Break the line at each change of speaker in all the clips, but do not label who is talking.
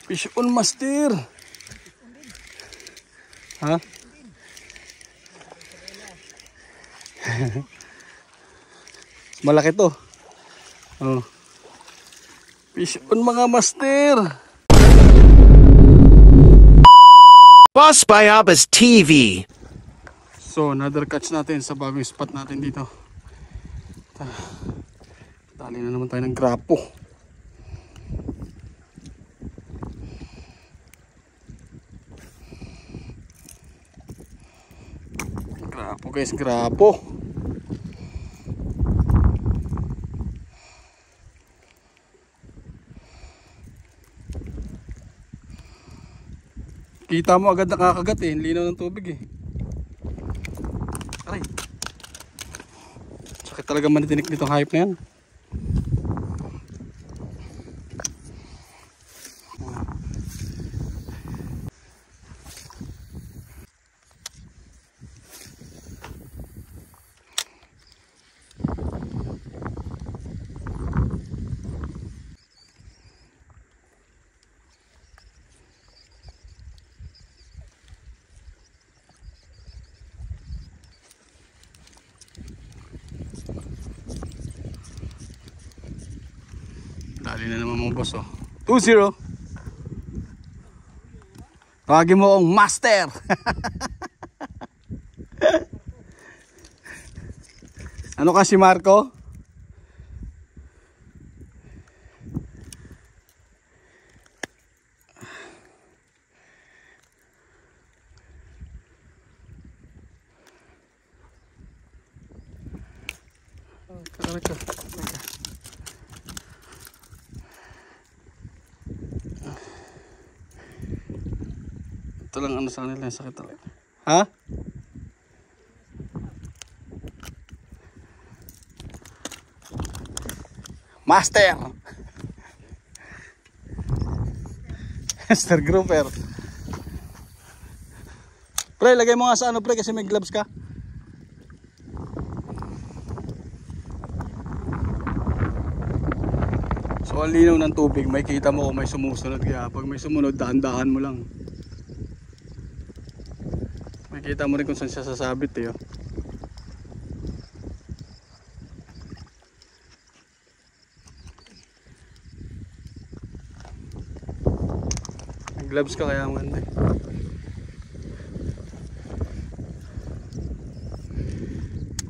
Fish on master. Ha? Malaki to. Oh. Fish on mga master.
Boss Bayabas TV.
So, another catch natin sa bagong spot natin dito. Tali na naman tayo ng grapo. Grapo guys, grapo. Kita mo agad nakakagat eh, linaw ng tubig eh. Aray. Sakit talaga manitinik nitong hayop na yan. Dali na naman mga boss oh. 2-0. Tawagin mo akong master. Ano ka si Marco? Ito lang ano sa kanila, sakit talaga. Ha? Master! Master grouper. Pre, lagay mo nga sa ano pre kasi may gloves ka. So ang linaw ng tubig, may kita mo kung may sumusunod, kaya pag may sumunod, dahan-dahan mo lang. Makita mo rin kung saan siya sasabit eh. Oh. May gloves ka kaya maganda eh.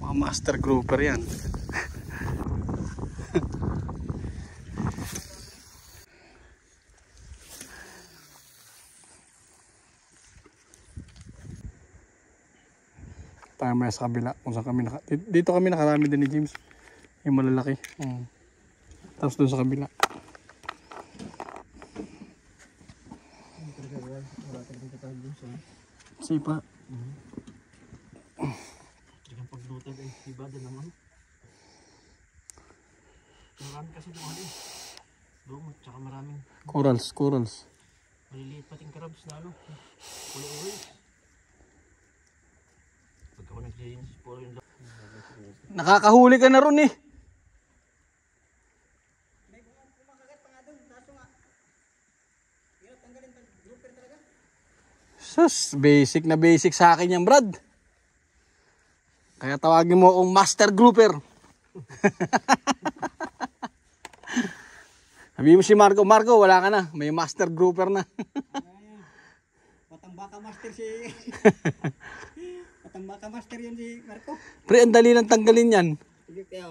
Mga master grouper yan. Tayo maya sa kabila kung saan kami dito kami nakarami din ni James yung malalaki. Tapos doon sa kabila sipa.
Ang paglutag ay iba din naman. Marami kasi doon eh. Doon tsaka maraming
Corals
maliliit pating crabs na ano uli-uli. Pagka ako nag-jeans po rin lang.
Nakakahuli ka na ron eh. Sus, basic na basic sa akin yan Brad. Kaya tawagin mo akong master grouper. Sabi mo si Marco, wala ka na, may master grouper na.
Patambaka master si Patambaka master yun si Marco.
Pre, ang dali lang tanggalin yan.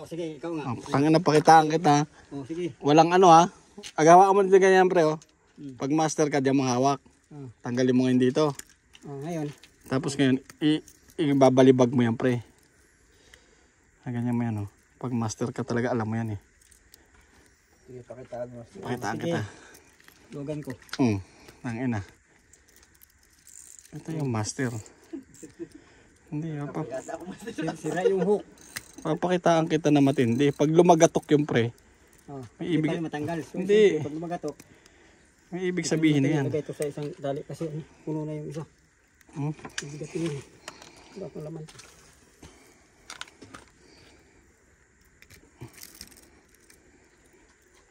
Sige, ikaw nga.
Tangin na pakitaan kita.
Sige.
Walang ano ha. Agawa mo nito ganyan pre oh. Pag master ka, diyan manghawak. Tanggalin mo ngayon dito.
Ngayon.
Tapos ngayon, ibabalibag mo yan pre. Ganyan mo yan oh. Pag master ka talaga, alam mo yan eh.
Sige, pakitaan mo.
Pakitaan kita.
Lugan ko.
Tangin na. Ito yung master. Hindi oh.
Sira yung hook.
Papakitaan kita na matindi. Pag lumagatok yung pre, may ibig.
Matanggal. So,
hindi.
Pag lumagatok,
may ibig sabihin na yan.
ilagay ito sa isang dali kasi puno na yung isa. Ibigatin yun. Wala pang laman.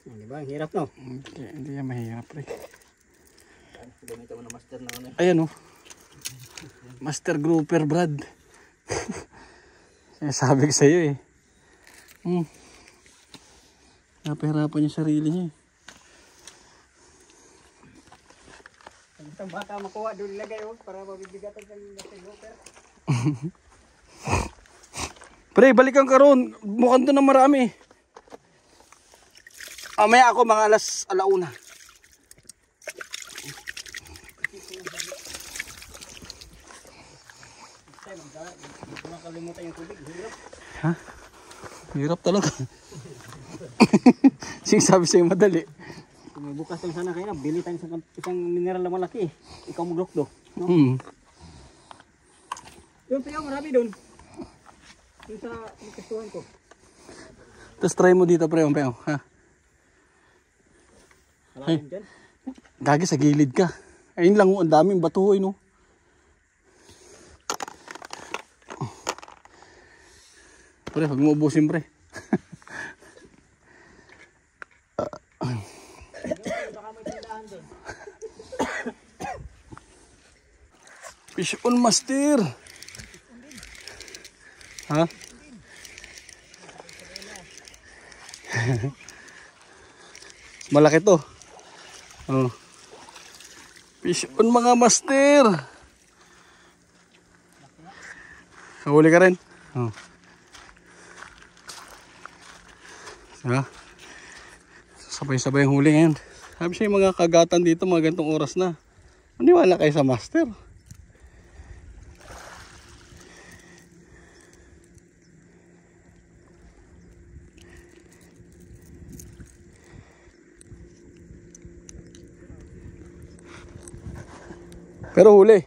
Diba? Ang hirap no?
Hindi yan mahirap pre. Ayan oh. Master grouper Brad. Sabi ko sa'yo eh. Napahirapan yung sarili niya eh.
Isang bata makuha doon ilagay para mabibigatan ng master grouper.
Pre, balikan ka ron. Mukhang doon na marami. Maya ako mga alauna.
Hindi ko nakalimutan yung tubig. Hirap.
Ha? Hirap talaga. Sabi sa'yo madali.
Kung bukas lang sana kayo na, bili tayo isang mineral na malaki. Ikaw maglokdo. No? Yung tayo, marami doon. Yung sa magkastuhan ko.
Tapos try mo dito pre, umpeo. Ha?
Maraming dyan.
Gagi sa gilid ka. Ayun lang, ang daming batuhoy no. Pre, huwag mo ubusin pre. Fish on master. Ha? Malaki to. Oh. Fish on mga master. Huli ka rin. Oh. Ha? Sabay-sabay ang huli ngayon. Sabi siya yung mga kagatan dito mga ganitong oras na. Maniwala kayo sa master. Pero huli.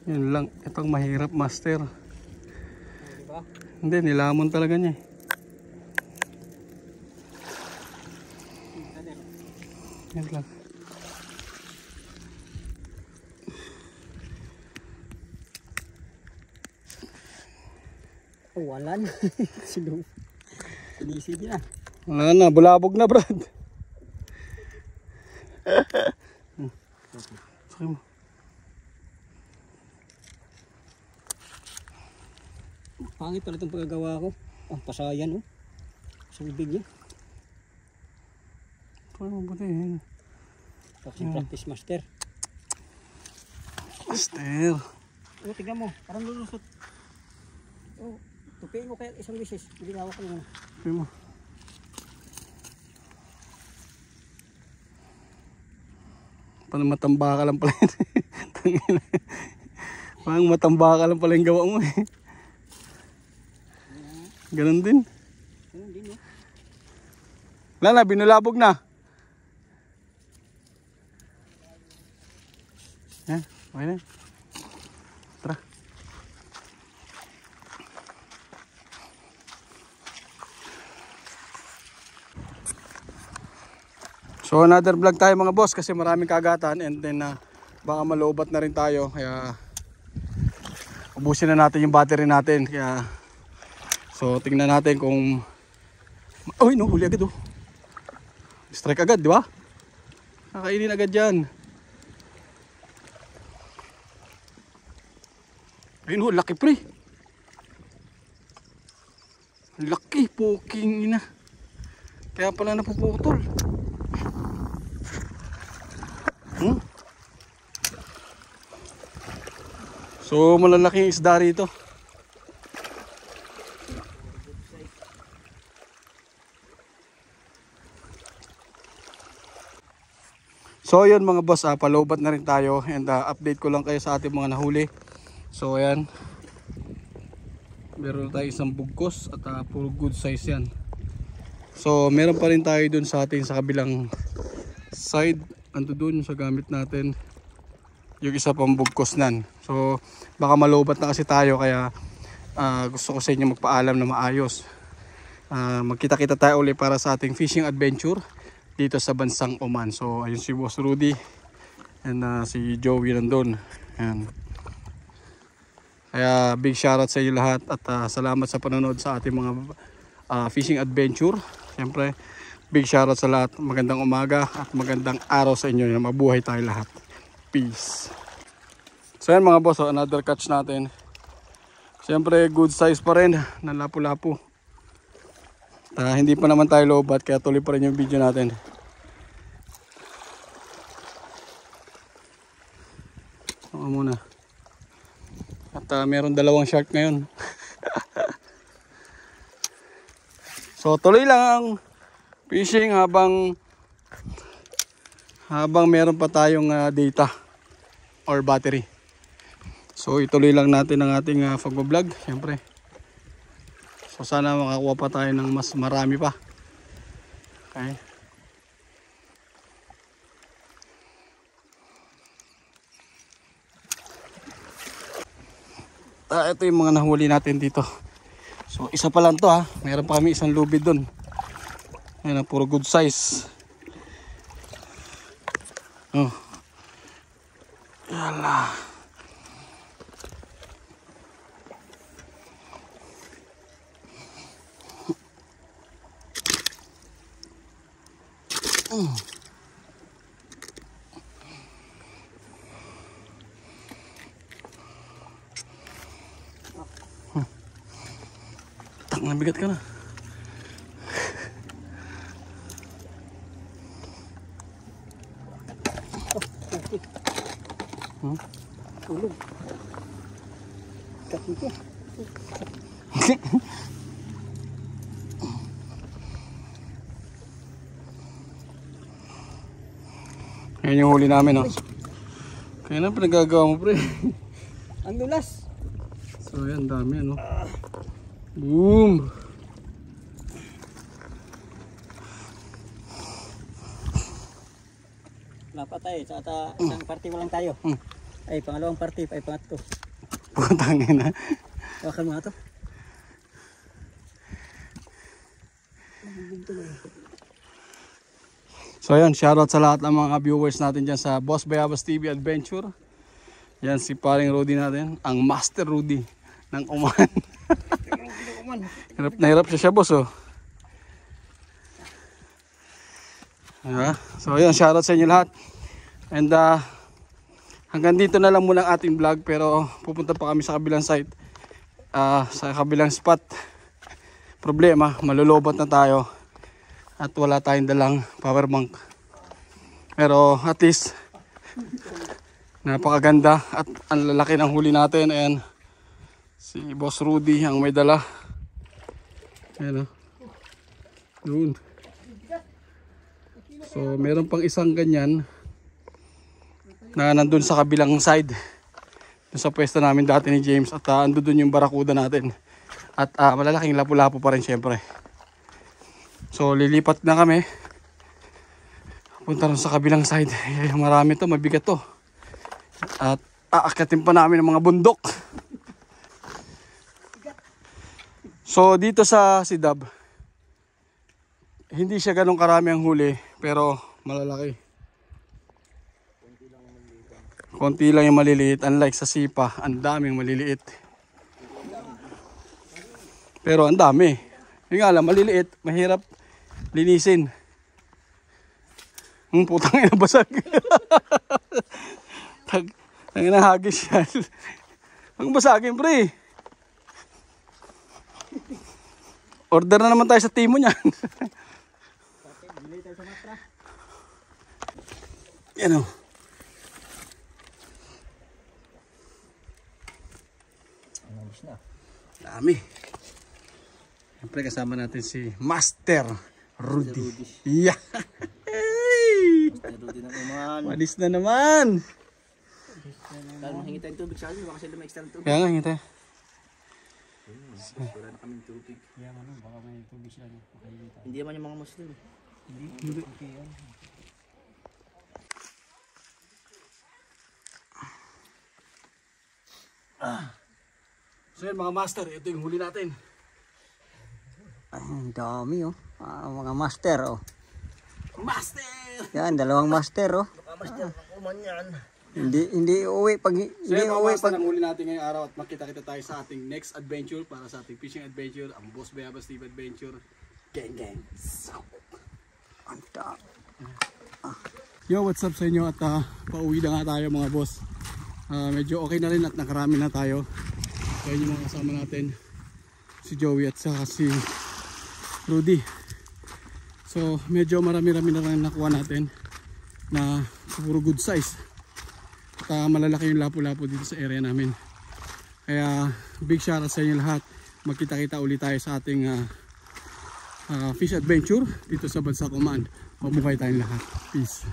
Yun lang. Itong mahirap master.
Diba?
Hindi, nilamon talaga niya. Yan lang.
Oh, wala na. Silong. Sinisig na.
Wala na, bulabog na Brad. Sakay mo.
Pangit pala itong pagkagawa ko. Ang pasayan oh. Sa bibig niya.
Sakay mo buti eh.
Tapos yung practice master.
Master.
Oh, tignan mo. Parang lulusot. Oh, tupiin mo kaya isang beses. Hindi hawak ko naman.
Sakay mo. Parang matamba ka lang pala yun. Parang matamba ka lang pala yung gawa mo eh. Ganun din.
Ganun din oh.
Wala na, binulabog na. Yan, okay na. Tara. So another vlog tayo mga boss kasi maraming kagatan and then baka maloobat na rin tayo kaya ubusin na natin yung battery natin kaya so tingnan natin kung oh no huli agad oh strike agad di ba nakainin agad yan ayun oh laki pre laki poking ina kaya pala napuputol. So malalaking isda rito. So yun mga boss, palobat na rin tayo and update ko lang kayo sa ating mga nahuli. So ayan. Meron tayo isang bugkos at puro good size yan. So meron pa rin tayo dun sa ating sa kabilang side. Ando dun sa gamit natin yung isa pang bugkos nan. So baka malobat na kasi tayo kaya gusto ko sa inyo magpaalam na maayos. Magkita-kita tayo ulit para sa ating fishing adventure dito sa bansang Oman. So ayun si Boss Rudy and si Joey nandun. Ayan. Kaya big shoutout sa inyo lahat at salamat sa panonood sa ating mga fishing adventure. Siyempre big shoutout sa lahat. Magandang umaga at magandang araw sa inyo. Mabuhay tayo lahat. Peace. So yan mga boss, another catch natin. Siyempre good size pa rin na lapu-lapu. Hindi pa naman tayo lobat kaya tuloy pa rin yung video natin. Muna. At meron dalawang shark ngayon. So tuloy lang ang fishing habang meron pa tayong data or battery. So ituloy lang natin ang ating pag-vlog, syempre. So sana makakuha pa tayo ng mas marami pa. Okay. Ito yung mga nahuli natin dito. So isa pa lang to ha. Meron pa kami isang lubid doon. Ayan, puro good size. Oh. Yala. Nabigat ka na.
Tulog. Kasi ko.
Ngayon yung huli namin, oh. Kaya na pinagagawa mo, pre.
Ang dulas.
So yan, dami, ano. Boom!
Wala pa tayo. Sa isang party lang tayo. Ay, pangalawang party. Ay, pangatlo.
Putangin na.
Wakal mo nga to.
So yan, shoutout sa lahat ng mga viewers natin dyan sa Boss Bayabas TV Adventure. Yan si paring Rudy natin. Ang Master Rudy ng Oman. Hirap na hirap siya boss, oh. Diba? So yun, shoutout sa inyo lahat. And hanggang dito na lang muna ang ating vlog. Pero pupunta pa kami sa kabilang site, sa kabilang spot. Problema, malulobot na tayo at wala tayong dalang power bank. Pero at least napakaganda at ang lalaki ng huli natin. Ayan, si Boss Rudy ang may dala. Ayan, doon. So meron pang isang ganyan na nandun sa kabilang side, dun sa pwesto namin dati ni James. At ando dun yung barakuda natin. At malalaking lapu-lapu pa rin syempre. So lilipat na kami, punta rin sa kabilang side. Marami to, mabigat to. At aakyatin pa namin ang mga bundok. So dito sa Sidab, hindi siya ganun karami ang huli, pero malalaki. Konti lang yung maliliit, unlike sa Sipa, ang daming maliliit. Pero ang dami. Yung nga lang, maliliit, mahirap linisin. Putang ina, basag. Ang inahagis yan. Ang basagin, pre. Order na naman tayo sa Timo niyan. Yan, o. Dami. Siyempre kasama natin si Master Rudy. Yeah.
Master Rudy na naman.
Malis na naman.
Dahil mahingi tayong tubig sa akin, baka sila ma-extra ng tubig.
Kaya nga, hingi tayo.
Wala na kaming tubig.
Baka may tubig sila.
Hindi naman yung mga Muslim.
Hindi. So yan mga master, ito yung huli natin.
Ay, ang dami oh. Mga master oh.
Master!
Yan, dalawang master oh.
Master, kuman yan.
Hindi uwi pag
So yan mga master, ang huli natin ngayong araw at makita-kita tayo sa ating next adventure para sa ating fishing adventure, ang Boss Bayabas TV Adventure. Gang gang. Yo, what's up sa inyo at pauwi na nga tayo mga boss. Medyo okay na rin at nakarami na tayo. Kaya yung mga kasama natin, si Joey at saka si Rudy. So medyo marami-rami na rin nakuha natin na puro good size. At malalaki yung lapu-lapu dito sa area namin. Kaya big shoutout sa inyo lahat. Magkita-kita ulit tayo sa ating fish adventure dito sa Bansa Command. Mabuhay tayong lahat. Peace.